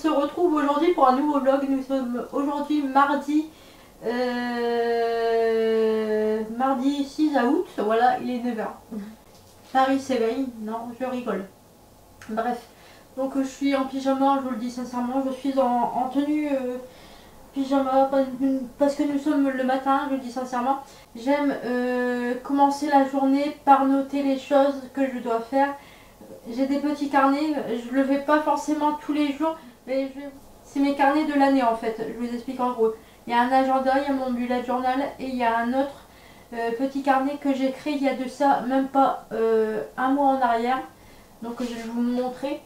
se retrouve aujourd'hui pour un nouveau vlog. Nous sommes aujourd'hui mardi 6 août, voilà, il est 9h. Paris s'éveille, non, je rigole. Bref, donc je suis en pyjama, je vous le dis sincèrement, je suis en tenue pyjama parce que nous sommes le matin, je le dis sincèrement. J'aime commencer la journée par noter les choses que je dois faire. J'ai des petits carnets, je le fais pas forcément tous les jours, mais c'est mes carnets de l'année en fait, je vous explique en gros. Il y a un agenda, il y a mon bullet journal et il y a un autre petit carnet que j'ai créé il y a de ça même pas un mois en arrière. Donc je vais vous montrer.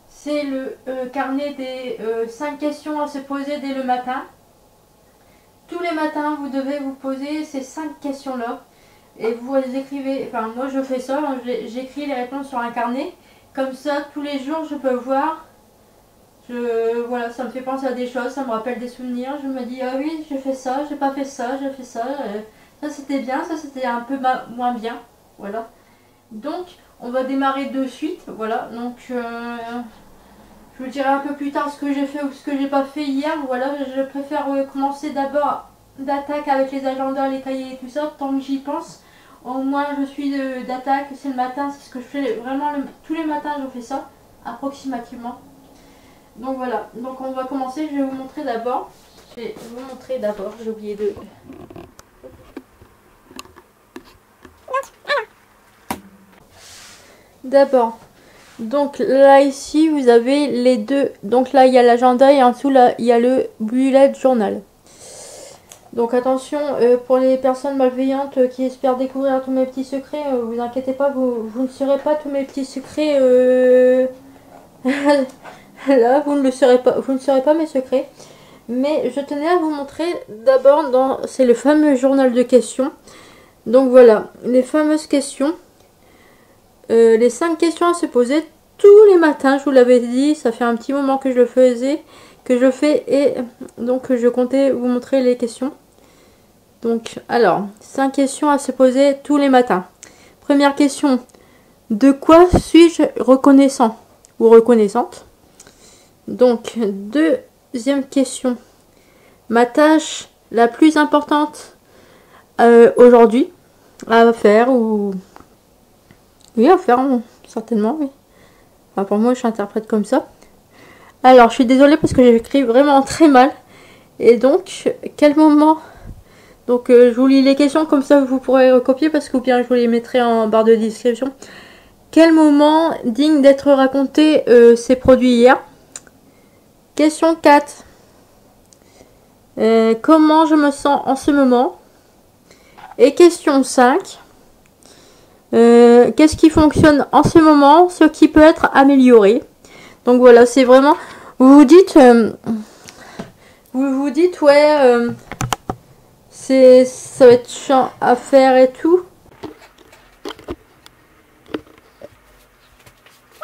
C'est le carnet des 5 questions à se poser dès le matin. Tous les matins, vous devez vous poser ces 5 questions-là. Et vous les écrivez, enfin moi je fais ça, j'écris les réponses sur un carnet. Comme ça, tous les jours, je peux voir. Voilà, ça me fait penser à des choses, ça me rappelle des souvenirs. Je me dis, ah oui, j'ai fait ça, j'ai pas fait ça, j'ai fait ça. Ça c'était bien, ça c'était un peu moins bien. Voilà. Donc, on va démarrer de suite. Voilà, donc je vous dirai un peu plus tard ce que j'ai fait ou ce que j'ai pas fait hier. Voilà, je préfère commencer d'abord d'attaque avec les agendas, les cahiers et tout ça, tant que j'y pense. Au moins je suis d'attaque, c'est le matin, c'est ce que je fais vraiment tous les matins, je fais ça approximativement. Donc voilà, donc on va commencer, je vais vous montrer d'abord. J'ai oublié de... D'abord, donc là ici vous avez les deux, donc là il y a l'agenda et en dessous là il y a le bullet journal. Donc attention, pour les personnes malveillantes qui espèrent découvrir tous mes petits secrets, vous inquiétez pas, vous ne saurez pas tous mes petits secrets. Là, vous ne saurez pas mes secrets. Mais je tenais à vous montrer d'abord, c'est le fameux journal de questions. Donc voilà, les fameuses questions. Les 5 questions à se poser tous les matins, je vous l'avais dit, ça fait un petit moment que je le faisais. Que je fais et donc je comptais vous montrer les questions. Donc alors 5 questions à se poser tous les matins. Première question, de quoi suis-je reconnaissant ou reconnaissante? Donc deuxième question, ma tâche la plus importante aujourd'hui à faire ou oui à faire certainement oui. Enfin pour moi je interprète comme ça. Alors, je suis désolée parce que j'écris vraiment très mal. Et donc, quel moment... Donc, je vous lis les questions, comme ça vous pourrez recopier, parce que ou bien je vous les mettrai en barre de description. Quel moment digne d'être raconté s'est produit hier? Question 4. Comment je me sens en ce moment? Et question 5. Qu'est-ce qui fonctionne en ce moment? Ce qui peut être amélioré. Donc voilà, c'est vraiment... Vous vous dites, ouais, ça va être chiant à faire et tout.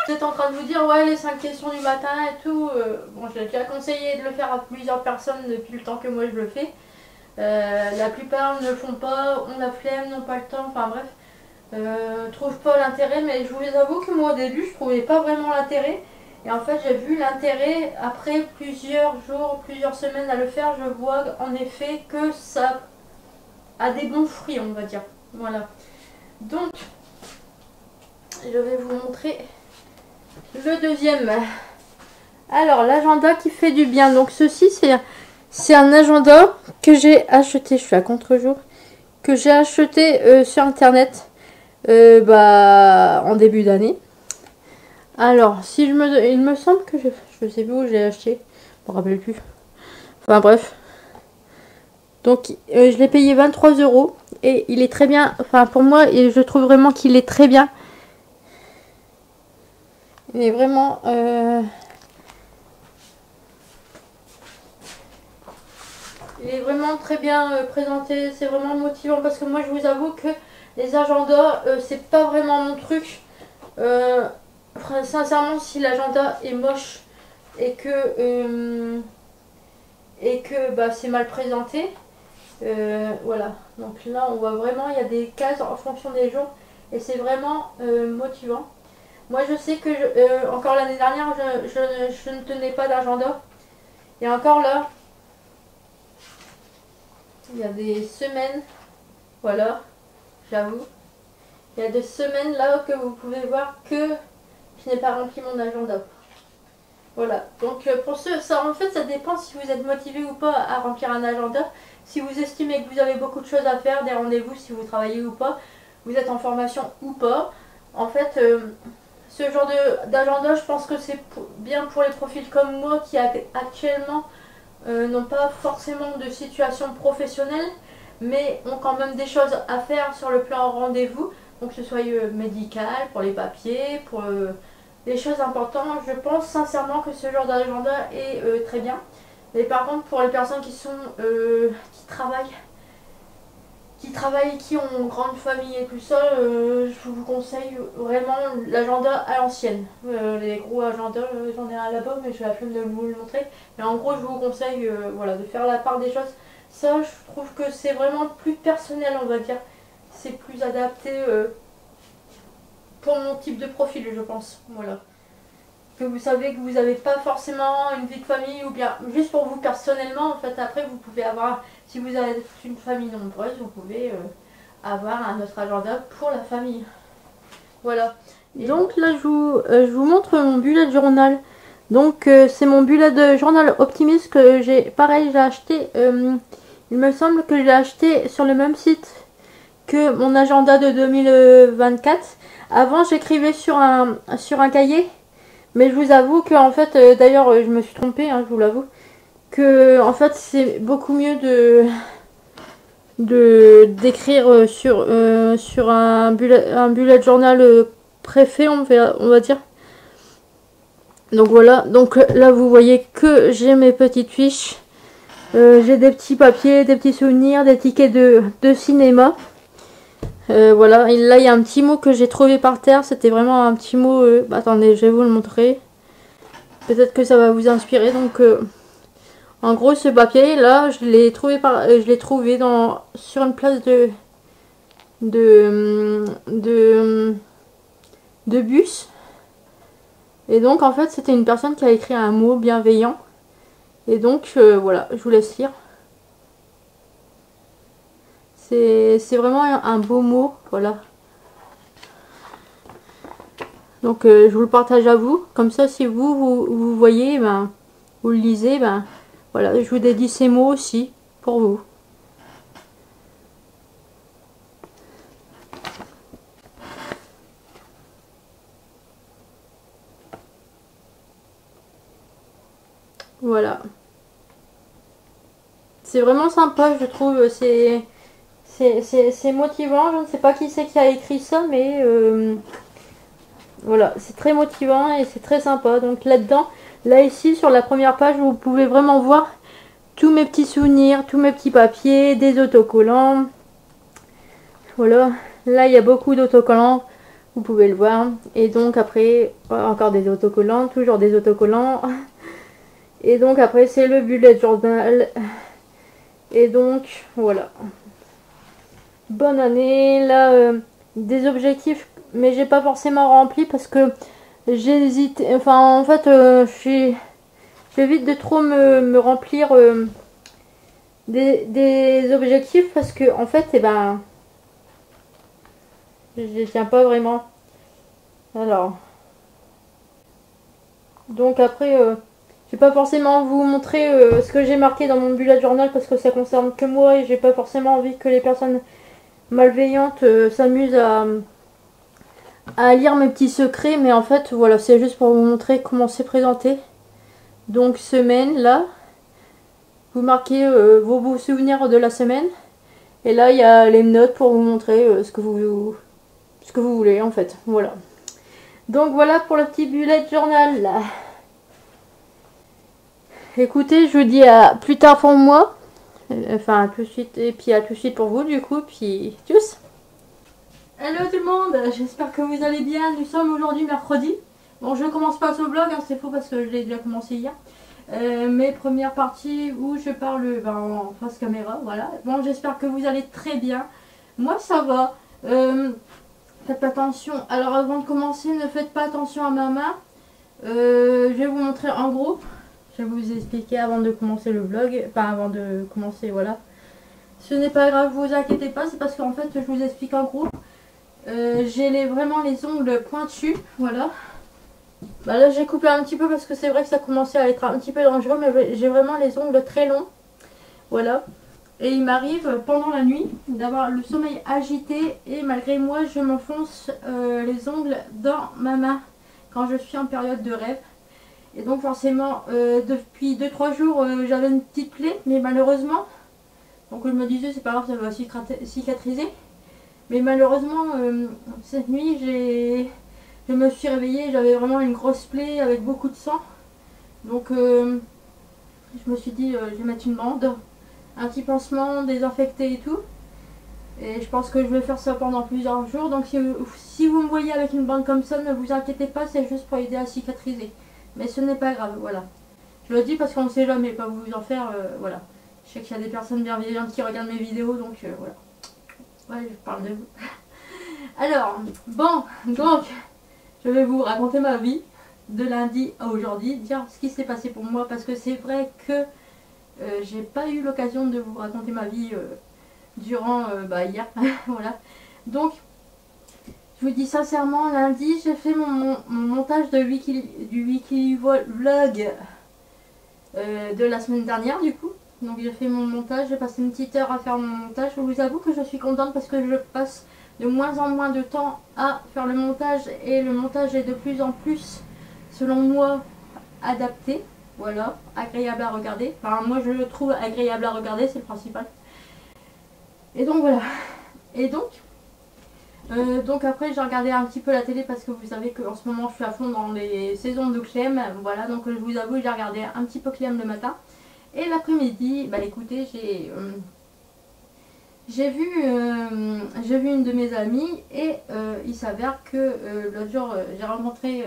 Vous êtes en train de vous dire, ouais, les 5 questions du matin et tout. Bon, j'ai déjà conseillé de le faire à plusieurs personnes depuis le temps que moi je le fais. La plupart ne le font pas, ont la flemme, n'ont pas le temps, enfin bref. Trouvent pas l'intérêt, mais je vous avoue que moi au début, je trouvais pas vraiment l'intérêt. Et en fait, j'ai vu l'intérêt après plusieurs jours, plusieurs semaines à le faire. Je vois en effet que ça a des bons fruits, on va dire. Voilà. Donc, je vais vous montrer le deuxième. Alors, l'agenda qui fait du bien. Donc, ceci, c'est un agenda que j'ai acheté. Je suis à contre-jour. Que j'ai acheté sur Internet en début d'année. Alors, il me semble que je sais plus où j'ai acheté. Je me rappelle plus. Enfin bref. Donc, je l'ai payé 23 €. Et il est très bien. Enfin, pour moi, et je trouve vraiment qu'il est très bien. Il est vraiment... Il est vraiment très bien présenté. C'est vraiment motivant. Parce que moi, je vous avoue que les agendas, c'est pas vraiment mon truc. Sincèrement, si l'agenda est moche et que c'est mal présenté, voilà. Donc là, on voit vraiment, il y a des cases en fonction des jours et c'est vraiment motivant. Moi je sais que encore l'année dernière je ne tenais pas d'agenda. Et encore là, il y a des semaines, voilà, j'avoue. Il y a des semaines là que vous pouvez voir que je n'ai pas rempli mon agenda. Voilà, donc pour ceux, ça en fait ça dépend si vous êtes motivé ou pas à remplir un agenda. Si vous estimez que vous avez beaucoup de choses à faire, des rendez-vous, si vous travaillez ou pas, vous êtes en formation ou pas. En fait, ce genre d'agenda, je pense que c'est bien pour les profils comme moi qui actuellement n'ont pas forcément de situation professionnelle, mais ont quand même des choses à faire sur le plan rendez-vous. Donc que ce soit médical, pour les papiers, pour les choses importantes. Je pense sincèrement que ce genre d'agenda est très bien. Mais par contre, pour les personnes qui sont qui travaillent, qui ont une grande famille et tout ça, je vous conseille vraiment l'agenda à l'ancienne. Les gros agendas, j'en ai un là-bas, mais j'ai la flemme de vous le montrer. Mais en gros, je vous conseille voilà, de faire la part des choses. Ça, je trouve que c'est vraiment plus personnel, on va dire. C'est plus adapté pour mon type de profil, je pense. Voilà. Que vous savez que vous n'avez pas forcément une vie de famille ou bien juste pour vous personnellement. En fait, après, vous pouvez avoir, si vous avez une famille nombreuse, vous pouvez avoir un autre agenda pour la famille. Voilà. Et donc là, je vous montre mon bullet journal. Donc, c'est mon bullet journal optimiste que j'ai, pareil, j'ai acheté. Il me semble que je l'ai acheté sur le même site que mon agenda de 2024. Avant, j'écrivais sur un cahier. Mais je vous avoue que en fait, d'ailleurs je me suis trompée, hein, je vous l'avoue, que en fait c'est beaucoup mieux d'écrire sur un bullet journal préfet, on va dire. Donc voilà, donc là vous voyez que j'ai mes petites fiches, j'ai des petits papiers, des petits souvenirs, des tickets de cinéma. Voilà, et là il y a un petit mot que j'ai trouvé par terre, c'était vraiment un petit mot, attendez, je vais vous le montrer, peut-être que ça va vous inspirer. Donc en gros ce papier là, je l'ai trouvé sur une place de bus, et donc en fait c'était une personne qui a écrit un mot bienveillant, et donc voilà, je vous laisse lire. C'est vraiment un beau mot, voilà. Donc je vous le partage à vous, comme ça si vous voyez, ben, vous le lisez, ben voilà, je vous dédie ces mots aussi pour vous. Voilà. C'est vraiment sympa, je trouve, c'est motivant, je ne sais pas qui c'est qui a écrit ça, mais voilà, c'est très motivant et c'est très sympa. Donc là-dedans, là ici sur la première page, vous pouvez vraiment voir tous mes petits souvenirs, tous mes petits papiers, des autocollants. Voilà, là il y a beaucoup d'autocollants, vous pouvez le voir. Et donc après, encore des autocollants, toujours des autocollants. Et donc après c'est le bullet journal. Et donc voilà. Bonne année, là des objectifs, mais j'ai pas forcément rempli parce que j'hésite, enfin en fait j'évite de trop me remplir des objectifs parce que en fait je les tiens pas vraiment. Alors donc après je vais pas forcément vous montrer ce que j'ai marqué dans mon bullet journal parce que ça concerne que moi et j'ai pas forcément envie que les personnes malveillantes s'amusent à lire mes petits secrets, mais en fait voilà, c'est juste pour vous montrer comment c'est présenté. Donc semaine, là vous marquez vos beaux souvenirs de la semaine, et là il y a les notes pour vous montrer ce que vous voulez en fait. Voilà, donc voilà pour le petit bullet journal là. Écoutez, je vous dis à plus tard pour moi, enfin à tout de suite, et puis à tout de suite pour vous du coup, puis tchuss. Hello tout le monde, j'espère que vous allez bien. Nous sommes aujourd'hui mercredi. Bon, je commence pas ce vlog, hein, c'est faux parce que je l'ai déjà commencé hier. Mes premières parties où je parle en face caméra, voilà. Bon, j'espère que vous allez très bien. Moi ça va. Faites pas attention. Alors avant de commencer, ne faites pas attention à ma main. Je vais vous montrer en gros. Je vais vous expliquer avant de commencer le vlog. Enfin avant de commencer, voilà. Ce n'est pas grave, vous inquiétez pas, c'est parce qu'en fait je vous explique en gros. J'ai vraiment les ongles pointus, voilà. Bah là j'ai coupé un petit peu parce que c'est vrai que ça commençait à être un petit peu dangereux, mais j'ai vraiment les ongles très longs, voilà. Et il m'arrive pendant la nuit d'avoir le sommeil agité et malgré moi je m'enfonce les ongles dans ma main quand je suis en période de rêve. Et donc forcément depuis 2-3 jours j'avais une petite plaie, mais malheureusement, donc je me disais c'est pas grave, ça va cicatriser. Mais malheureusement cette nuit je me suis réveillée, j'avais vraiment une grosse plaie avec beaucoup de sang. Donc je me suis dit je vais mettre une bande, un petit pansement, désinfecté et tout. Et je pense que je vais faire ça pendant plusieurs jours. Donc si vous me voyez avec une bande comme ça, ne vous inquiétez pas, c'est juste pour aider à cicatriser. Mais ce n'est pas grave, voilà. Je le dis parce qu'on ne sait jamais, pas vous en faire, voilà. Je sais qu'il y a des personnes bienveillantes qui regardent mes vidéos, donc voilà. Ouais, je parle de vous. Alors, bon, donc, je vais vous raconter ma vie de lundi à aujourd'hui, dire ce qui s'est passé pour moi, parce que c'est vrai que j'ai pas eu l'occasion de vous raconter ma vie durant hier, voilà. Donc, je vous dis sincèrement, lundi, j'ai fait mon montage du weekly vlog de la semaine dernière, du coup. Donc j'ai fait mon montage, j'ai passé une petite heure à faire mon montage. Je vous avoue que je suis contente parce que je passe de moins en moins de temps à faire le montage. Et le montage est de plus en plus, selon moi, adapté. Voilà, agréable à regarder. Enfin, moi je le trouve agréable à regarder, c'est le principal. Et donc voilà. Et donc après j'ai regardé un petit peu la télé parce que vous savez qu'en ce moment je suis à fond dans les saisons de Clem. Voilà, donc je vous avoue j'ai regardé un petit peu Clem le matin. Et l'après-midi, bah écoutez, j'ai vu une de mes amies et il s'avère que l'autre jour j'ai rencontré,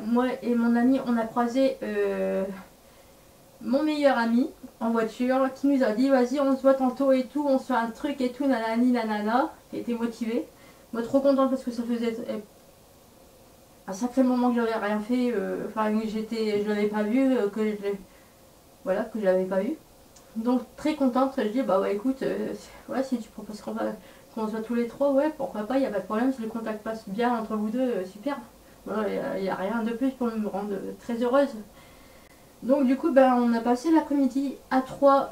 moi et mon ami, on a croisé mon meilleur ami en voiture qui nous a dit vas-y on se voit tantôt et tout, on se fait un truc et tout, nanani nanana, qui était motivé. Moi trop contente parce que ça faisait un sacré moment que j'avais rien fait, enfin je l'avais pas vu, voilà, que je l'avais pas vu. Donc très contente, je dis bah ouais écoute, ouais, si tu proposes qu'on se voit tous les trois, ouais pourquoi pas, il n'y a pas de problème, si le contact passe bien entre vous deux, super. Il n'y a rien de plus pour me rendre très heureuse. Donc du coup ben, on a passé l'après-midi à trois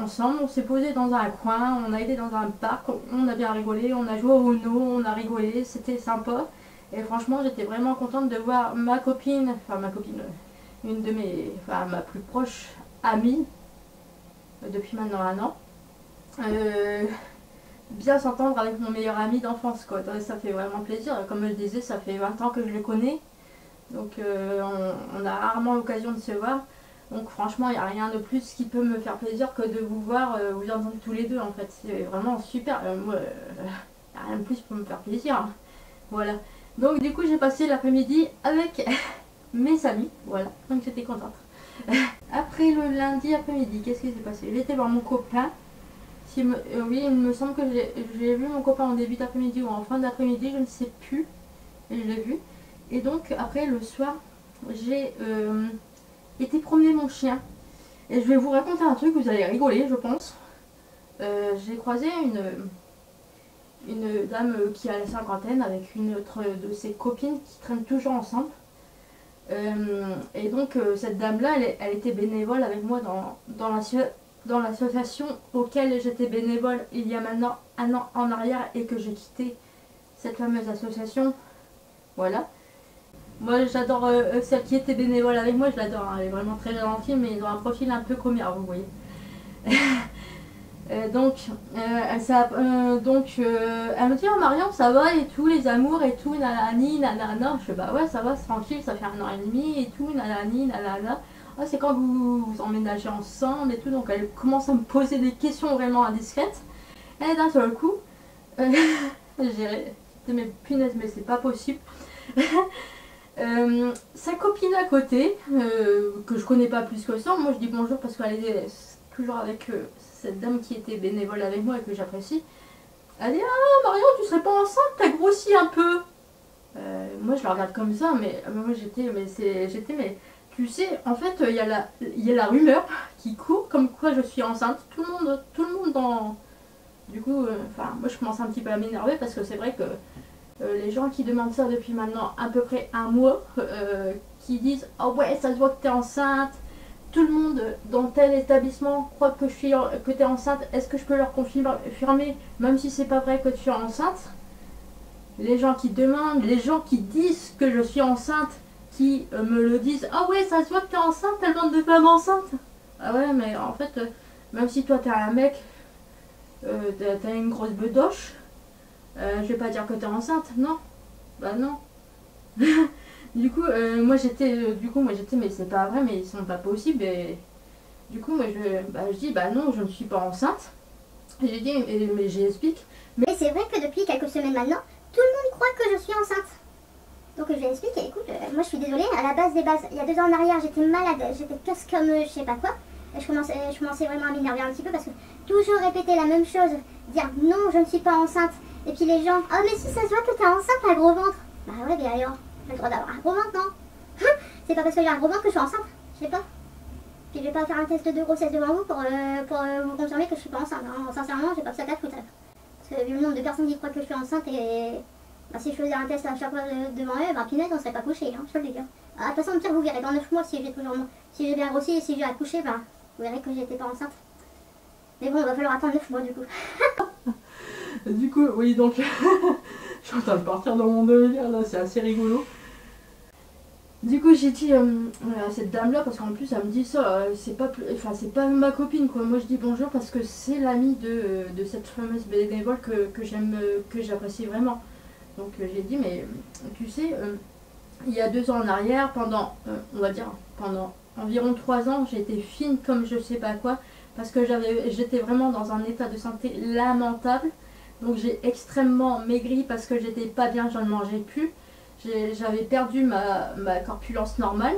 ensemble, on s'est posé dans un coin, on a été dans un parc, on a bien rigolé, on a joué au Uno, on a rigolé, c'était sympa. Et franchement j'étais vraiment contente de voir ma copine, une de ma plus proche amie, depuis maintenant un an, bien s'entendre avec mon meilleur ami d'enfance quoi. Ça fait vraiment plaisir, comme je disais ça fait 20 ans que je le connais, donc on a rarement l'occasion de se voir, donc franchement il n'y a rien de plus qui peut me faire plaisir que de vous voir, vous entendre tous les deux en fait, c'est vraiment super, moi il n'y a rien de plus pour me faire plaisir, hein. Voilà, donc du coup j'ai passé l'après-midi avec mes amis, voilà, donc j'étais contente. Après le lundi après-midi, qu'est-ce qui s'est passé? J'étais voir mon copain. Oui, il me semble que j'ai vu mon copain en début d'après-midi ou en fin d'après-midi, je ne sais plus. Et je l'ai vu. Et donc après le soir, j'ai été promener mon chien. Et je vais vous raconter un truc, vous allez rigoler je pense. J'ai croisé une dame qui a la cinquantaine avec une autre de ses copines qui traînent toujours ensemble. Et donc cette dame là elle était bénévole avec moi dans l'association auquel j'étais bénévole il y a maintenant un an en arrière et que j'ai quitté cette fameuse association, voilà. Moi j'adore celle qui était bénévole avec moi, je l'adore, hein. Elle est vraiment très gentille mais ils ont un profil un peu commère, vous voyez. Elle me dit oh Marion ça va et tout, les amours et tout, nanani nanana. Je fais bah ouais ça va, c'est tranquille, ça fait 1 an et demi et tout, nanani nanana. Ah, c'est quand vous emménagez ensemble et tout, donc elle commence à me poser des questions vraiment indiscrètes. Et d'un seul coup, j'ai mes punaises mais c'est pas possible. Sa copine à côté, que je connais pas plus que ça, moi je dis bonjour parce qu'elle est toujours avec cette dame qui était bénévole avec moi et que j'apprécie. Elle dit ah Marion, tu serais pas enceinte, t'as grossi un peu. Moi je la regarde comme ça, mais moi mais tu sais, en fait il y a la rumeur qui court comme quoi je suis enceinte. Tout le monde dans. Du coup, enfin moi je commence un petit peu à m'énerver parce que c'est vrai que les gens qui demandent ça depuis maintenant à peu près un mois, qui disent oh ouais ça se voit que t'es enceinte. Tout le monde dans tel établissement croit que t'es enceinte. Est-ce que je peux leur confirmer, même si c'est pas vrai que tu es enceinte? Les gens qui demandent, les gens qui disent que je suis enceinte, qui me le disent. Ah ouais, ça se voit que t'es enceinte, t'as le ventre de femme enceinte. Ah ouais, mais en fait, même si toi t'es un mec, t'as une grosse bedoche, je vais pas dire que t'es enceinte, non. Bah non. Moi j'étais, mais c'est pas vrai, mais ils sont pas possibles. Et du coup, je dis, bah non, je ne suis pas enceinte. Et j'ai dit, mais j'explique. Mais c'est vrai que depuis quelques semaines maintenant, tout le monde croit que je suis enceinte. Donc je lui explique, écoute, moi je suis désolée, à la base des bases, il y a 2 ans en arrière, j'étais malade, j'étais casse comme je sais pas quoi. Et je commençais vraiment à m'énerver un petit peu parce que toujours répéter la même chose, dire non, je ne suis pas enceinte. Et puis les gens, oh mais si ça se voit que t'es enceinte, t'as un gros ventre. Bah ouais, bien alors, j'ai le droit d'avoir un gros ventre, non? C'est pas parce que j'ai un gros ventre que je suis enceinte, je sais pas. Puis je vais pas faire un test de grossesse devant vous pour vous confirmer que je suis pas enceinte. Hein. Sincèrement, j'ai pas que ça à foutre. Parce que vu le nombre de personnes qui croient que je suis enceinte et bah, si je faisais un test à chaque fois devant eux, bah punaise, on serait pas couché, hein, je te le dis. Ah, de toute façon, au pire, vous verrez dans 9 mois si si j'ai bien grossi et si j'ai accouché, bah vous verrez que j'étais pas enceinte. Mais bon, il va falloir attendre 9 mois du coup. Du coup, oui, donc je suis en train de partir dans mon délire là, c'est assez rigolo. Du coup, j'ai dit à cette dame-là, parce qu'en plus, elle me dit ça, c'est pas ma copine, quoi. Moi, je dis bonjour parce que c'est l'amie de cette fameuse bénévole que j'aime, que j'apprécie vraiment. Donc, j'ai dit, mais tu sais, il y a 2 ans en arrière, on va dire, pendant environ 3 ans, j'étais fine comme je sais pas quoi, parce que j'étais vraiment dans un état de santé lamentable. Donc, j'ai extrêmement maigri parce que j'étais pas bien, je ne mangeais plus. J'avais perdu ma corpulence normale.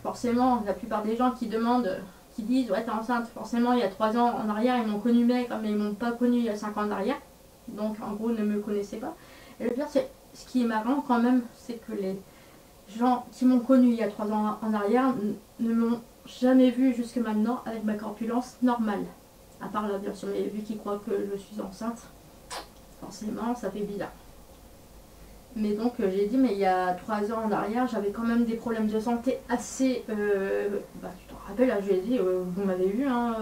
Forcément, la plupart des gens qui demandent, qui disent ouais t'es enceinte, forcément il y a 3 ans en arrière ils m'ont connu maigre, mais ils m'ont pas connu il y a 5 ans en arrière. Donc en gros ne me connaissaient pas. Et le pire c'est, ce qui est marrant quand même, c'est que les gens qui m'ont connu il y a 3 ans en arrière ne m'ont jamais vu jusque maintenant avec ma corpulence normale. À part là bien sûr, mais vu qu'ils croient que je suis enceinte, forcément ça fait bizarre. Mais donc j'ai dit, mais il y a 3 ans en arrière, j'avais quand même des problèmes de santé assez... tu te rappelles, là, je l'ai dit, vous m'avez vu, hein,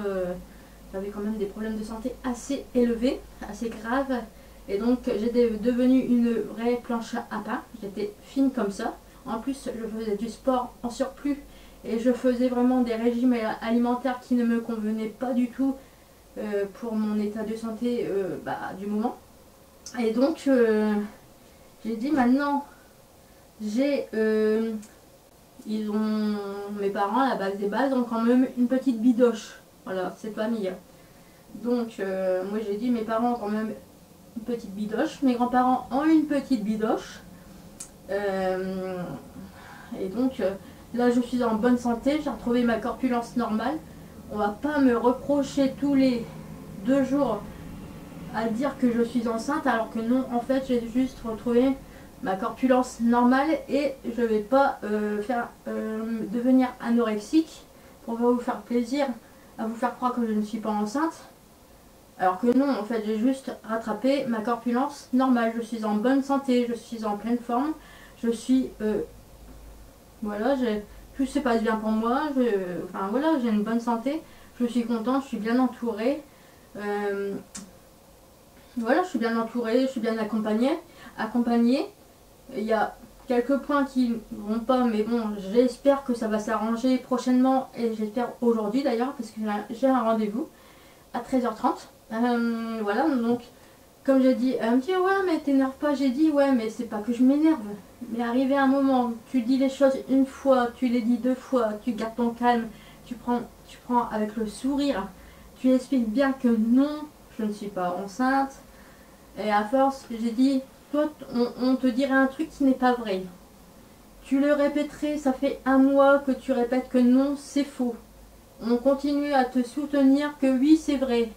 j'avais quand même des problèmes de santé assez élevés, assez graves. Et donc j'étais devenue une vraie planche à pain, j'étais fine comme ça. En plus, je faisais du sport en surplus et je faisais vraiment des régimes alimentaires qui ne me convenaient pas du tout pour mon état de santé du moment. Et donc... j'ai dit maintenant, mes parents à la base des bases ont quand même une petite bidoche. Voilà, cette famille. Donc moi j'ai dit mes parents ont quand même une petite bidoche, mes grands-parents ont une petite bidoche. Et donc là je suis en bonne santé, j'ai retrouvé ma corpulence normale. On va pas me reprocher tous les 2 jours à dire que je suis enceinte alors que non, en fait j'ai juste retrouvé ma corpulence normale et je vais pas devenir anorexique pour vous faire plaisir à vous faire croire que je ne suis pas enceinte alors que non, en fait j'ai juste rattrapé ma corpulence normale. Je suis en bonne santé, je suis en pleine forme, je suis voilà, tout se passe bien pour moi, enfin voilà, j'ai une bonne santé, je suis contente, je suis bien entourée. Voilà, je suis bien entourée, je suis bien accompagnée. Il y a quelques points qui ne vont pas, mais bon, j'espère que ça va s'arranger prochainement et j'espère aujourd'hui d'ailleurs, parce que j'ai un rendez-vous à 13h30. Voilà, donc comme j'ai dit, elle me dit ouais, mais t'énerve pas. J'ai dit ouais, mais c'est pas que je m'énerve, mais arrivé à un moment, tu dis les choses une fois, tu les dis 2 fois, tu gardes ton calme, tu prends avec le sourire, tu expliques bien que non, je ne suis pas enceinte. Et à force, j'ai dit, toi, on te dirait un truc qui n'est pas vrai. Tu le répéterais, ça fait 1 mois que tu répètes que non, c'est faux. On continue à te soutenir que oui, c'est vrai.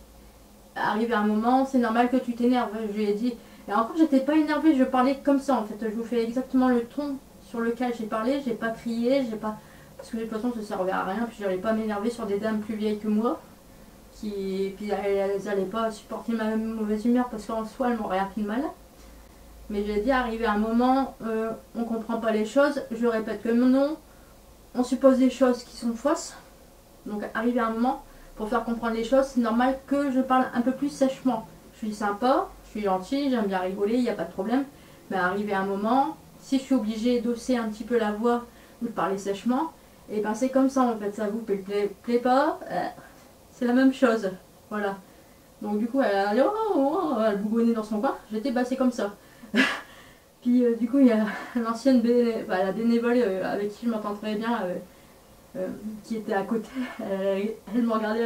arrivé à un moment, c'est normal que tu t'énerves. Je lui ai dit, et encore j'étais pas énervée, je parlais comme ça en fait. Je vous fais exactement le ton sur lequel j'ai parlé, j'ai pas crié, j'ai pas... Parce que de toute façon ça servait à rien, puis j'allais pas m'énerver sur des dames plus vieilles que moi. Puis elles n'allaient pas supporter ma mauvaise humeur parce qu'en soi elles m'ont rien fait de mal. Mais j'ai dit, arrivé à un moment, on comprend pas les choses, je répète que non, on suppose des choses qui sont fausses. Donc arrivé à un moment, pour faire comprendre les choses, c'est normal que je parle un peu plus sèchement. Je suis sympa, je suis gentille, j'aime bien rigoler, il n'y a pas de problème. Mais arrivé à un moment, si je suis obligée d'osser un petit peu la voix ou de parler sèchement, et ben c'est comme ça en fait, ça vous plaît pas, c'est la même chose. Voilà. Donc du coup elle allait elle bougonnait dans son coin, j'étais c'est comme ça. Puis du coup il y a l'ancienne la bénévole avec qui je m'entends très bien, qui était à côté, elle me regardait,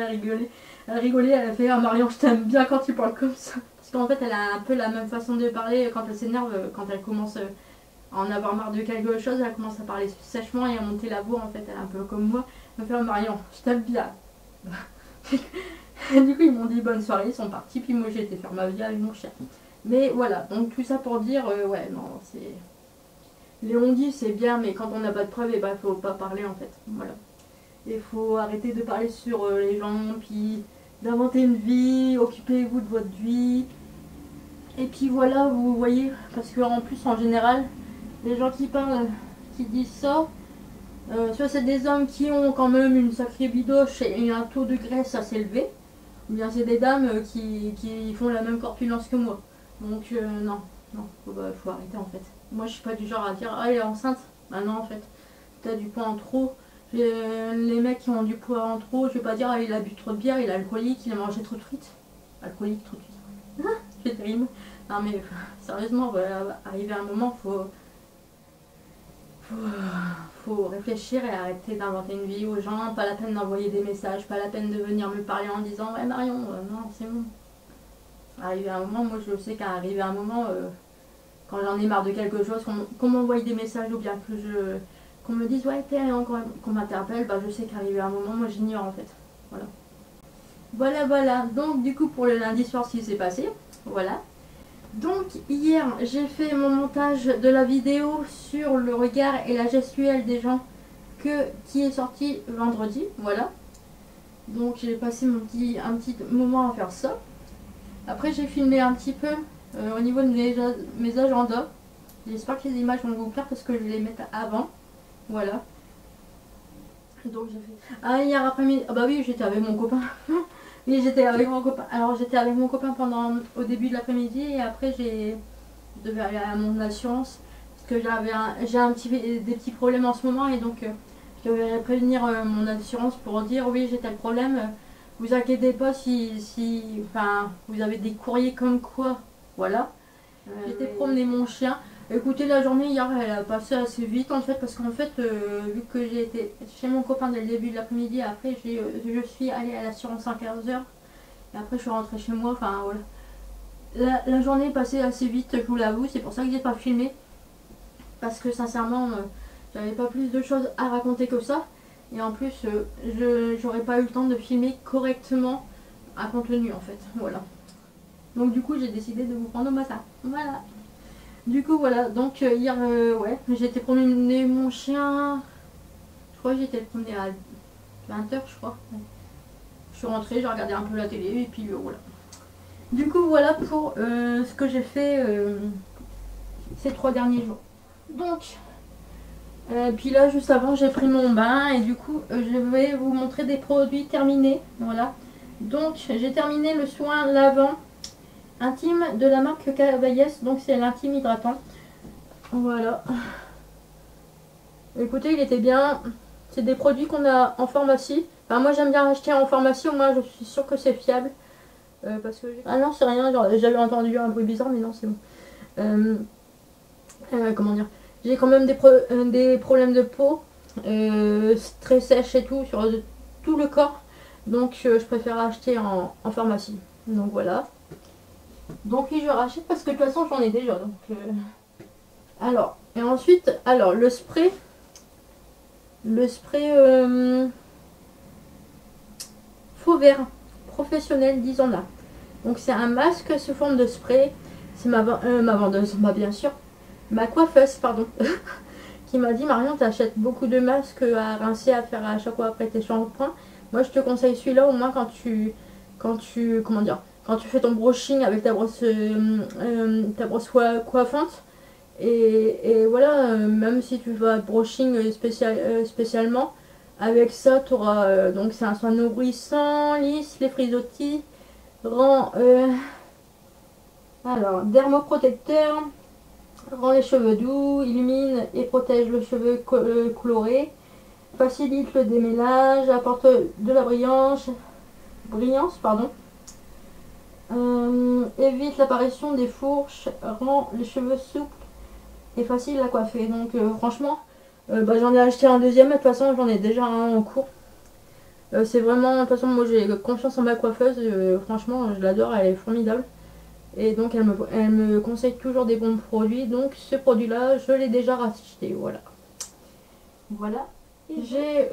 elle rigolait, elle a fait ah Marion je t'aime bien quand tu parles comme ça. Parce qu'en fait elle a un peu la même façon de parler quand elle s'énerve, quand elle commence à en avoir marre de quelque chose, elle commence à parler sèchement et à monter la voix en fait, elle est un peu comme moi. Elle me fait oh Marion je t'aime bien. Et du coup ils m'ont dit bonne soirée, ils sont partis, puis moi j'ai été faire ma vie avec mon chien. Mais voilà, donc tout ça pour dire, ouais non c'est... Les on-dit c'est bien, mais quand on n'a pas de preuves, et faut pas parler en fait. Voilà. Il faut arrêter de parler sur les gens, puis d'inventer une vie, occupez-vous de votre vie. Et puis voilà, vous voyez, parce qu'en plus en général, les gens qui parlent, qui disent ça, soit c'est des hommes qui ont quand même une sacrée bidoche et un taux de graisse assez élevé, ou bien c'est des dames qui font la même corpulence que moi. Donc non, faut arrêter en fait. Moi je suis pas du genre à dire ah elle est enceinte. Bah non en fait, t'as du poids en trop. Les mecs qui ont du poids en trop, je vais pas dire ah il a bu trop de bière, il est alcoolique, il a mangé trop de frites. Alcoolique, trop de frites. Ah, c'est terrible. Non mais sérieusement, voilà, arriver à un moment, faut réfléchir et arrêter d'inventer une vie aux gens. Pas la peine d'envoyer des messages, pas la peine de venir me parler en disant ouais Marion, non c'est bon. Arriver à un moment, moi je sais qu'arriver à un moment, quand j'en ai marre de quelque chose, qu'on m'envoie des messages ou bien qu'on me dise ouais t'es encore qu'on m'interpelle, je sais qu'arriver à un moment, moi j'ignore en fait. Voilà. Donc du coup pour le lundi soir ce qui s'est passé, voilà. Donc hier j'ai fait mon montage de la vidéo sur le regard et la gestuelle des gens qui est sorti vendredi, voilà. Donc j'ai passé un petit moment à faire ça. Après j'ai filmé un petit peu au niveau de mes agendas. J'espère que les images vont vous plaire parce que je vais les mettre avant. Voilà. Donc j'ai fait... Ah hier après-midi... Ah bah oui j'étais avec mon copain. Oui j'étais avec mon copain. Alors j'étais avec mon copain au début de l'après-midi et après je devais aller à mon assurance. Parce que j'ai des petits problèmes en ce moment et donc je devais prévenir mon assurance pour dire oui j'ai tel problème. Vous inquiétez pas si vous avez des courriers comme quoi, voilà. J'étais promener mon chien. Écoutez, la journée hier, elle a passé assez vite en fait, parce qu'en fait, vu que j'ai été chez mon copain dès le début de l'après-midi, après je suis allée à l'assurance à 15h, et après je suis rentrée chez moi, enfin voilà. La journée est passée assez vite, je vous l'avoue, c'est pour ça que j'ai pas filmé, parce que sincèrement, j'avais pas plus de choses à raconter que ça. Et en plus, j'aurais pas eu le temps de filmer correctement un contenu en fait. Voilà. Donc du coup, j'ai décidé de vous prendre au matin. Voilà. Du coup, voilà. Donc hier, ouais, j'ai été promener mon chien. Je crois que j'ai été promener à 20h, je crois. Ouais. Je suis rentrée, j'ai regardé un peu la télé et puis voilà. Du coup, voilà pour ce que j'ai fait ces 3 derniers jours. Donc... puis là juste avant j'ai pris mon bain et du coup je vais vous montrer des produits terminés, voilà. Donc j'ai terminé le soin lavant intime de la marque Cavaillès, donc c'est l'intime hydratant, voilà. Écoutez il était bien, c'est des produits qu'on a en pharmacie, enfin moi j'aime bien acheter en pharmacie, au moins je suis sûre que c'est fiable, parce que ah non c'est rien, j'avais entendu un bruit bizarre mais non c'est bon. Comment dire, j'ai quand même des problèmes de peau, très sèche et tout, sur tout le corps. Donc je préfère acheter en pharmacie. Donc voilà. Donc oui, je rachète parce que de toute façon j'en ai déjà. Donc, alors, et ensuite, alors le spray faux vert professionnel 10 en a. Donc c'est un masque sous forme de spray. C'est ma vendeuse, bah, bien sûr, ma coiffeuse, pardon, qui m'a dit Marion, t'achètes beaucoup de masques à rincer, à faire à chaque fois après tes shampoings. Moi je te conseille celui-là au moins comment dire, quand tu fais ton brushing avec ta brosse coiffante. Et voilà, même si tu vas brushing spécialement, avec ça tu auras, donc c'est un soin nourrissant, lisse les frisottis, rend alors dermoprotecteur, rend les cheveux doux, illumine et protège le cheveu coloré, facilite le démêlage, apporte de la brillance pardon. Évite l'apparition des fourches, rend les cheveux souples et facile à coiffer. Donc franchement, bah, j'en ai acheté un deuxième, de toute façon j'en ai déjà un en cours. C'est vraiment, de toute façon moi j'ai confiance en ma coiffeuse, franchement je l'adore, elle est formidable. Et donc elle me conseille toujours des bons produits. Donc ce produit là je l'ai déjà racheté. Voilà. J'ai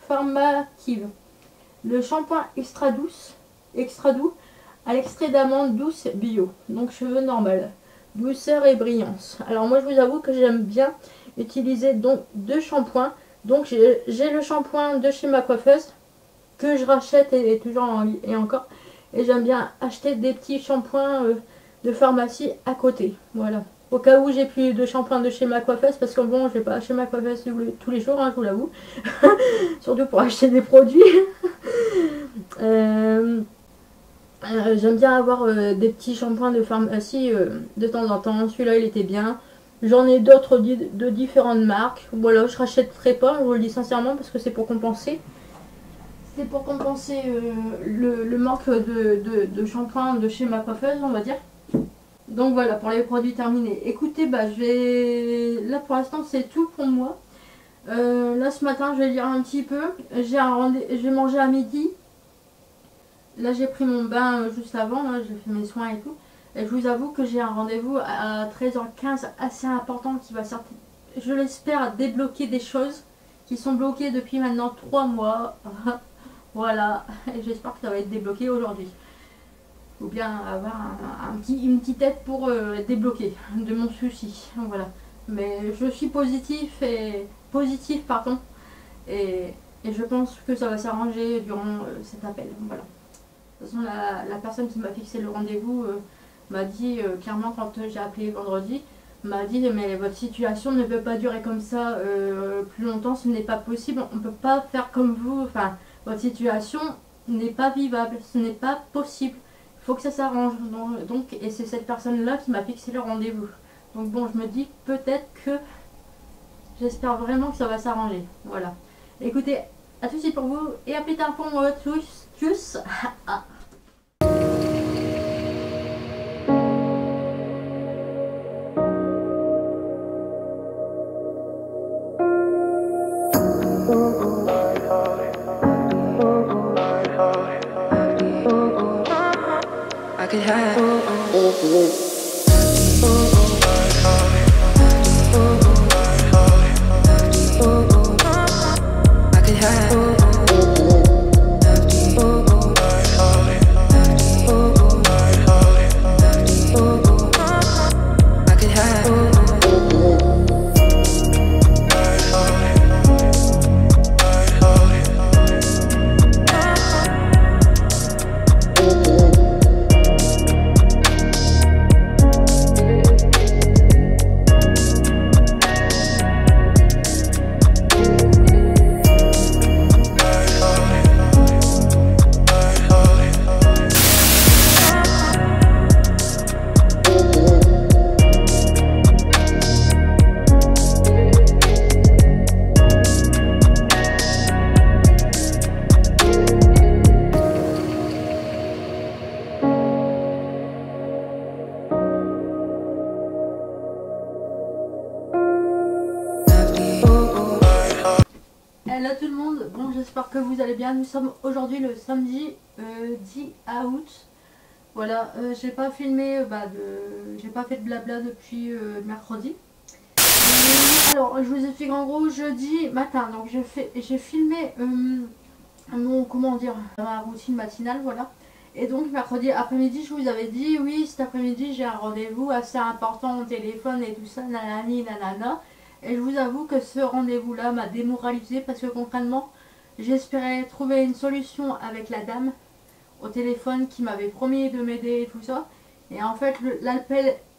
Pharmakive, le shampoing extra doux à l'extrait d'amande douce bio. Donc cheveux normal, douceur et brillance. Alors moi je vous avoue que j'aime bien utiliser donc deux shampoings. Donc j'ai le shampoing de chez ma coiffeuse que je rachète et toujours et encore. Et j'aime bien acheter des petits shampoings de pharmacie à côté. Voilà. Au cas où j'ai plus de shampoing de chez ma coiffeuse, parce que bon, je vais pas chez ma coiffeuse tous les jours, hein, je vous l'avoue. Surtout pour acheter des produits. J'aime bien avoir des petits shampoings de pharmacie de temps en temps. Celui-là, il était bien. J'en ai d'autres de différentes marques. Voilà, je rachèterai pas, je vous le dis sincèrement, parce que c'est pour compenser. C'est pour compenser le manque de shampoing de chez ma coiffeuse, on va dire. Donc voilà, pour les produits terminés. Écoutez, bah là pour l'instant c'est tout pour moi. Là ce matin je vais lire un petit peu. J'ai mangé à midi. Là j'ai pris mon bain juste avant, là j'ai fait mes soins et tout. Et je vous avoue que j'ai un rendez-vous à 13h15 assez important qui va je l'espère débloquer des choses qui sont bloquées depuis maintenant 3 mois. Voilà, et j'espère que ça va être débloqué aujourd'hui. Ou bien avoir une petite aide pour débloquer de mon souci. Voilà. Mais je suis positive, pardon. Et je pense que ça va s'arranger durant cet appel. Voilà. De toute façon, la personne qui m'a fixé le rendez-vous m'a dit clairement quand j'ai appelé vendredi, m'a dit mais votre situation ne peut pas durer comme ça plus longtemps, ce n'est pas possible, on ne peut pas faire comme vous, enfin votre situation n'est pas vivable, ce n'est pas possible, il faut que ça s'arrange. Donc, et c'est cette personne-là qui m'a fixé le rendez-vous. Donc bon, je me dis peut-être que, j'espère vraiment que ça va s'arranger. Voilà. Écoutez, à tout de suite pour vous et à plus tard pour moi. Tchuss. I could have Hello tout le monde, bon j'espère que vous allez bien. Nous sommes aujourd'hui le samedi 10 août. Voilà, j'ai pas filmé, j'ai pas fait de blabla depuis mercredi. Alors je vous explique en gros jeudi matin, donc j'ai filmé ma routine matinale, voilà. Et donc mercredi après-midi, je vous avais dit, oui, cet après-midi, j'ai un rendez-vous assez important au téléphone et tout ça, nanani, nanana. Et je vous avoue que ce rendez-vous-là m'a démoralisée parce que concrètement, j'espérais trouver une solution avec la dame au téléphone qui m'avait promis de m'aider et tout ça. Et en fait,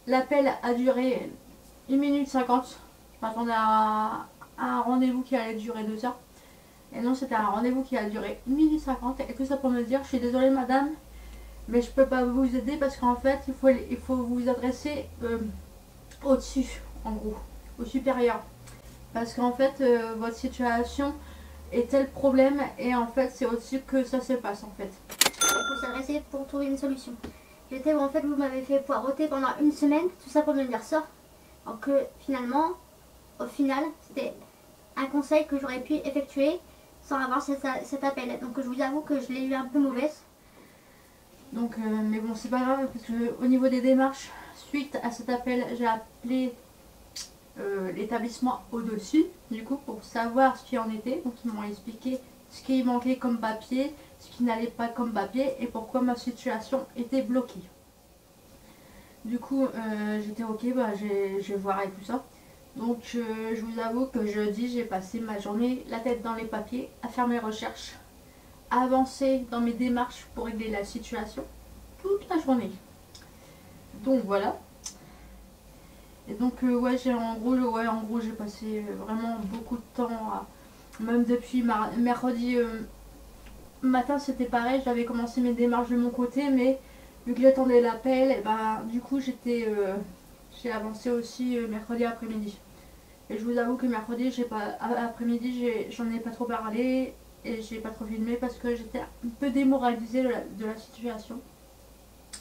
l'appel a duré 1 minute 50. Je m'attendais à un rendez-vous qui allait durer 2 heures. Et non, c'était un rendez-vous qui a duré 1 minute 50. Et tout ça pour me dire, je suis désolée madame, mais je peux pas vous aider parce qu'en fait, il faut vous adresser au-dessus, en gros, au supérieur. Parce qu'en fait, votre situation est tel problème et en fait, c'est au-dessus que ça se passe en fait. Il faut s'adresser pour trouver une solution. J'étais où en fait vous m'avez fait poireauter pendant 1 semaine, tout ça pour me dire sort. Alors que finalement, au final, c'était un conseil que j'aurais pu effectuer sans avoir cet appel. Donc je vous avoue que je l'ai eu un peu mauvaise. Donc, mais bon, c'est pas grave parce que au niveau des démarches, suite à cet appel, j'ai appelé l'établissement au-dessus, du coup, pour savoir ce qui en était. Donc, ils m'ont expliqué ce qui manquait comme papier, ce qui n'allait pas comme papier et pourquoi ma situation était bloquée. Du coup, j'étais ok, bah, je vais voir et tout ça. Donc, je vous avoue que jeudi, j'ai passé ma journée la tête dans les papiers à faire mes recherches, à avancer dans mes démarches pour régler la situation toute la journée. Donc voilà. Et donc ouais, en gros j'ai passé vraiment beaucoup de temps même depuis mercredi matin, c'était pareil, j'avais commencé mes démarches de mon côté, mais vu que j'attendais l'appel, et ben du coup j'ai avancé aussi mercredi après-midi. Et je vous avoue que mercredi après-midi j'en ai pas trop parlé et j'ai pas trop filmé parce que j'étais un peu démoralisée de la situation.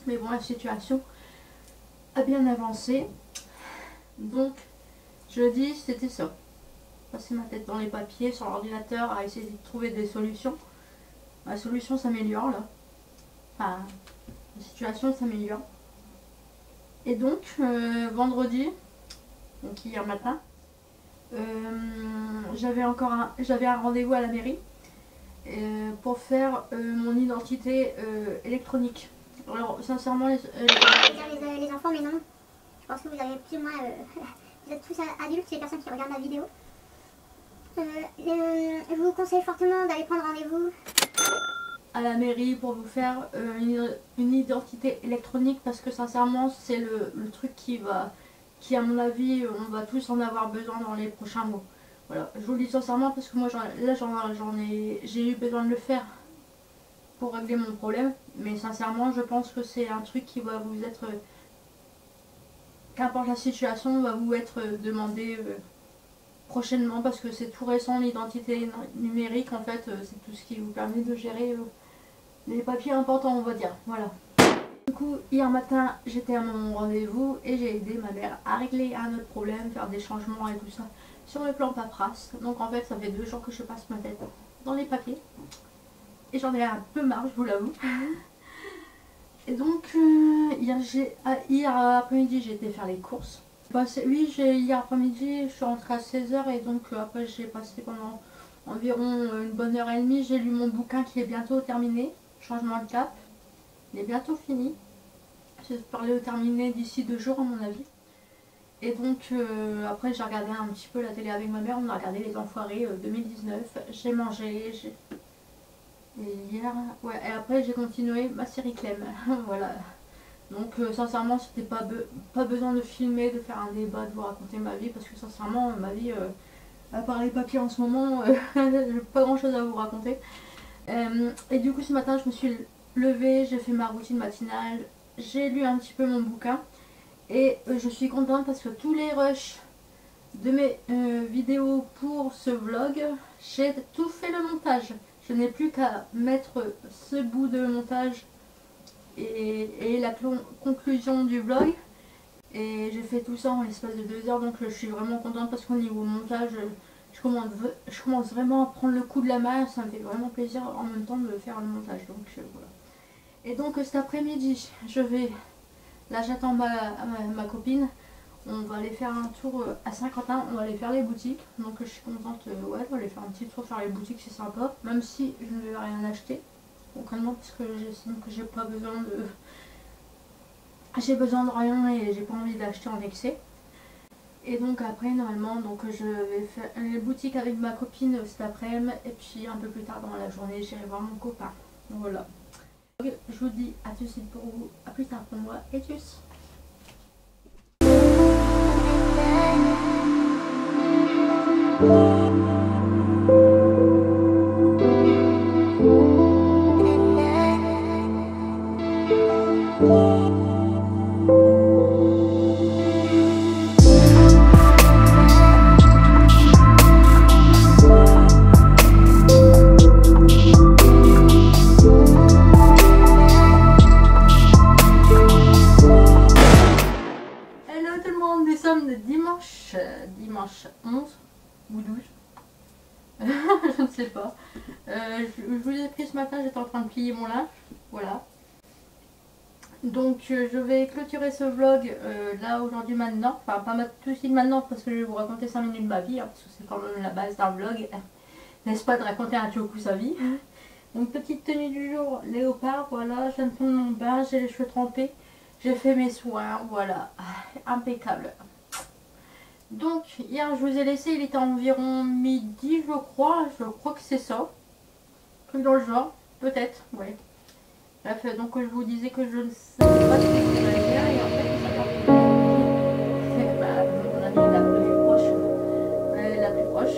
Mais bon, la situation a bien avancé. Donc, jeudi, c'était ça. Passer ma tête dans les papiers sur l'ordinateur à essayer de trouver des solutions. La solution s'améliore là. Enfin, la situation s'améliore. Et donc, vendredi, donc hier matin, j'avais un rendez-vous à la mairie pour faire mon identité électronique. Alors, sincèrement, les enfants, mais non. Je pense que vous avez plus ou moins. Vous êtes tous adultes, les personnes qui regardent la vidéo. Je vous conseille fortement d'aller prendre rendez-vous à la mairie pour vous faire une identité électronique parce que sincèrement, c'est le truc qui à mon avis, on va tous en avoir besoin dans les prochains mois. Voilà, je vous le dis sincèrement parce que moi, j'ai eu besoin de le faire pour régler mon problème, mais sincèrement je pense que c'est un truc qui va vous être, qu'importe la situation, va vous être demandé prochainement parce que c'est tout récent. L'identité numérique en fait, c'est tout ce qui vous permet de gérer les papiers importants, on va dire. Voilà. Du coup, hier matin j'étais à mon rendez-vous et j'ai aidé ma mère à régler un autre problème, faire des changements et tout ça sur le plan paperasse. Donc en fait ça fait 2 jours que je passe ma tête dans les papiers. Et j'en ai un peu marre, je vous l'avoue. Et donc, hier après-midi, j'ai été faire les courses. Oui, hier après-midi, je suis rentrée à 16 h et donc après, j'ai passé pendant environ une bonne heure et demie. J'ai lu mon bouquin qui est bientôt terminé, Changement de cap. Il est bientôt fini. J'espère le terminer d'ici 2 jours à mon avis. Et donc, après, j'ai regardé un petit peu la télé avec ma mère. On a regardé Les Enfoirés 2019. J'ai mangé, et hier, ouais, et après j'ai continué ma série Clem. Voilà. Donc sincèrement, c'était pas besoin de filmer, de faire un débat, de vous raconter ma vie, parce que sincèrement, ma vie, à part les papiers en ce moment, j'ai pas grand chose à vous raconter. Et du coup, ce matin, je me suis levée, j'ai fait ma routine matinale, j'ai lu un petit peu mon bouquin, et je suis contente parce que tous les rushs de mes vidéos pour ce vlog, j'ai tout fait le montage. Je n'ai plus qu'à mettre ce bout de montage et la conclusion du vlog. Et j'ai fait tout ça en l'espace de 2 heures, donc je suis vraiment contente parce qu'au niveau montage, je commence vraiment à prendre le coup de la main. Ça me fait vraiment plaisir en même temps de faire le montage. Donc voilà. Et donc cet après-midi, là j'attends ma copine. On va aller faire un tour à Saint-Quentin, on va aller faire les boutiques. Donc je suis contente, ouais, on va aller faire un petit tour faire les boutiques, c'est sympa. Même si je ne vais rien acheter. concrètement, parce que j'estime que j'ai pas besoin de... J'ai besoin de rien et j'ai pas envie d'acheter en excès. Et donc après, normalement, donc je vais faire les boutiques avec ma copine cet après-midi. Et puis un peu plus tard dans la journée, j'irai voir mon copain. Voilà. Je vous dis à tout de suite pour vous, à plus tard pour moi et tchuss. Dimanche 11 ou 12 je ne sais pas. Je vous ai pris ce matin, j'étais en train de plier mon linge, voilà. Donc je vais clôturer ce vlog là aujourd'hui maintenant, enfin pas tout de suite maintenant parce que je vais vous raconter 5 minutes de ma vie, hein, parce que c'est quand même la base d'un vlog, n'est-ce pas, de raconter un tchokou sa vie. Donc petite tenue du jour, léopard, voilà, je viens de prendre mon bain, j'ai les cheveux trempés, j'ai fait mes soins, voilà, impeccable. Donc hier je vous ai laissé, il était environ midi je crois que c'est ça. Truc dans le genre, peut-être, ouais. Bref, donc je vous disais que je ne savais pas ce que je allais faire et en fait c'est mon amie la plus proche. La plus proche.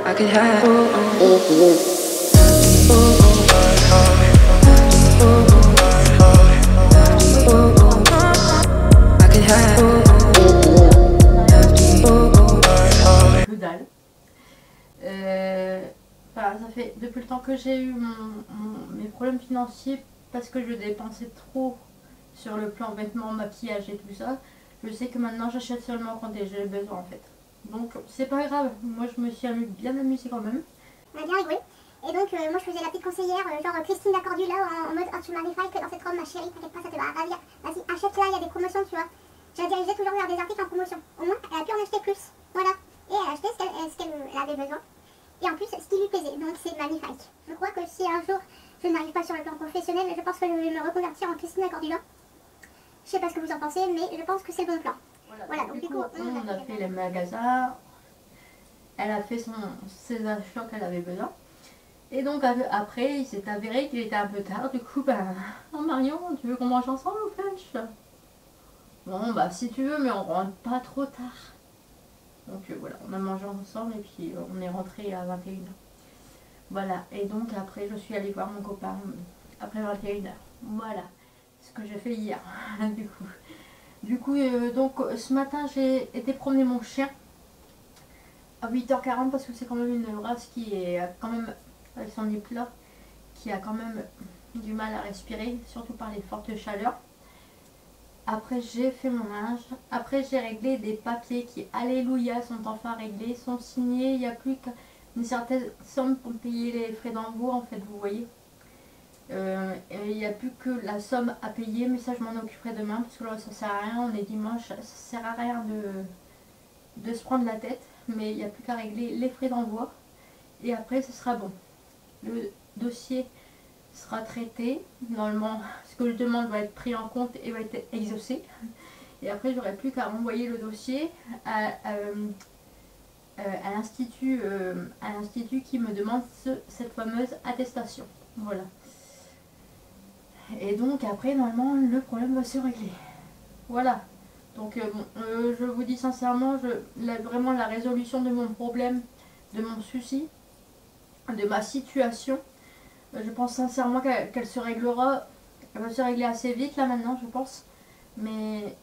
I could have. Que dalle. Enfin, ça fait depuis le temps que j'ai eu mes problèmes financiers parce que je dépensais trop sur le plan vêtements, maquillage et tout ça. Je sais que maintenant j'achète seulement quand j'ai besoin en fait. Donc c'est pas grave, moi je me suis bien amusée quand même. On a bien rigolé. Et donc moi je faisais la petite conseillère, genre Christine Cordula en mode oh tu magnifique dans cette robe ma chérie, t'inquiète pas ça te va ravir. Vas-y achète-la, il y a des promotions tu vois. Je la dirigeais toujours vers des articles en promotion. Au moins elle a pu en acheter plus. Voilà. Et elle a acheté ce qu'elle avait besoin. Et en plus ce qui lui plaisait. Donc c'est magnifique. Je crois que si un jour je n'arrive pas sur le plan professionnel, je pense que je vais me reconvertir en Christine Cordula. Je sais pas ce que vous en pensez, mais je pense que c'est le bon plan. Voilà, donc du coup on a fait les magasins. Elle a fait ses achats qu'elle avait besoin. Et donc après, il s'est avéré qu'il était un peu tard. Du coup, ben, oh Marion, tu veux qu'on mange ensemble au punch? Bon, bah si tu veux, mais on rentre pas trop tard. Donc voilà, on a mangé ensemble et puis on est rentré à 21h. Voilà, et donc après, je suis allée voir mon copain après 21h. Voilà, ce que j'ai fait hier, Du coup, donc ce matin, j'ai été promener mon chien à 8h40 parce que c'est quand même une race qui est quand même, avec son nez plat, qui a quand même du mal à respirer, surtout par les fortes chaleurs. Après j'ai fait mon linge, après j'ai réglé des papiers qui, alléluia, sont enfin réglés, sont signés, il n'y a plus qu'une certaine somme pour payer les frais d'envoi en fait, vous voyez. Il n'y a plus que la somme à payer, mais ça je m'en occuperai demain parce que là ça sert à rien, on est dimanche, ça sert à rien de se prendre la tête, mais il n'y a plus qu'à régler les frais d'envoi et après ce sera bon. Le dossier sera traité, normalement ce que je demande va être pris en compte et va être exaucé et après j'aurai plus qu'à renvoyer le dossier à l'institut qui me demande cette fameuse attestation. Voilà. Et donc après normalement le problème va se régler. Voilà. Donc je vous dis sincèrement, vraiment la résolution de mon problème, de mon souci, de ma situation, je pense sincèrement qu'elle se réglera. Elle va se régler assez vite là maintenant je pense. Mais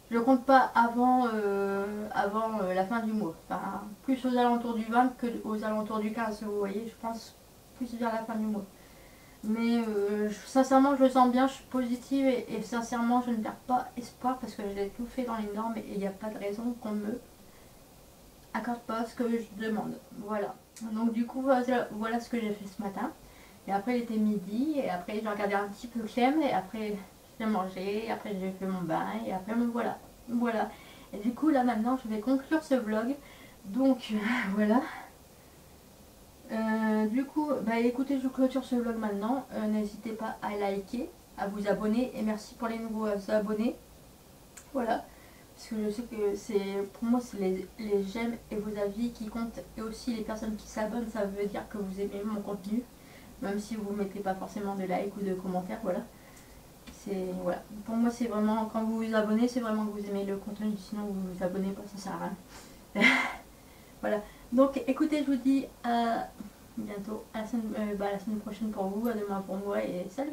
je compte pas avant la fin du mois. Enfin, plus aux alentours du 20 que aux alentours du 15, vous voyez, je pense plus vers la fin du mois. Mais sincèrement je le sens bien, je suis positive et sincèrement je ne perds pas espoir parce que j'ai tout fait dans les normes et il n'y a pas de raison qu'on me accorde pas ce que je demande. Voilà. Donc du coup voilà ce que j'ai fait ce matin. Et après il était midi et après j'ai regardé un petit peu Clem et après j'ai mangé, et après j'ai fait mon bain et après me voilà. Voilà. Et du coup là maintenant je vais conclure ce vlog. Donc voilà. Du coup, bah écoutez, je clôture ce vlog maintenant. N'hésitez pas à liker, à vous abonner et merci pour les nouveaux abonnés. Voilà. Parce que je sais que c'est pour moi c'est les j'aime et vos avis qui comptent et aussi les personnes qui s'abonnent, ça veut dire que vous aimez mon contenu. Même si vous ne mettez pas forcément de like ou de commentaires, voilà. Voilà. Pour moi c'est vraiment quand vous vous abonnez, c'est vraiment que vous aimez le contenu, sinon vous vous abonnez pas, ça sert à rien. Voilà. Donc écoutez, je vous dis à bientôt, à la semaine prochaine pour vous, à demain pour moi et salut.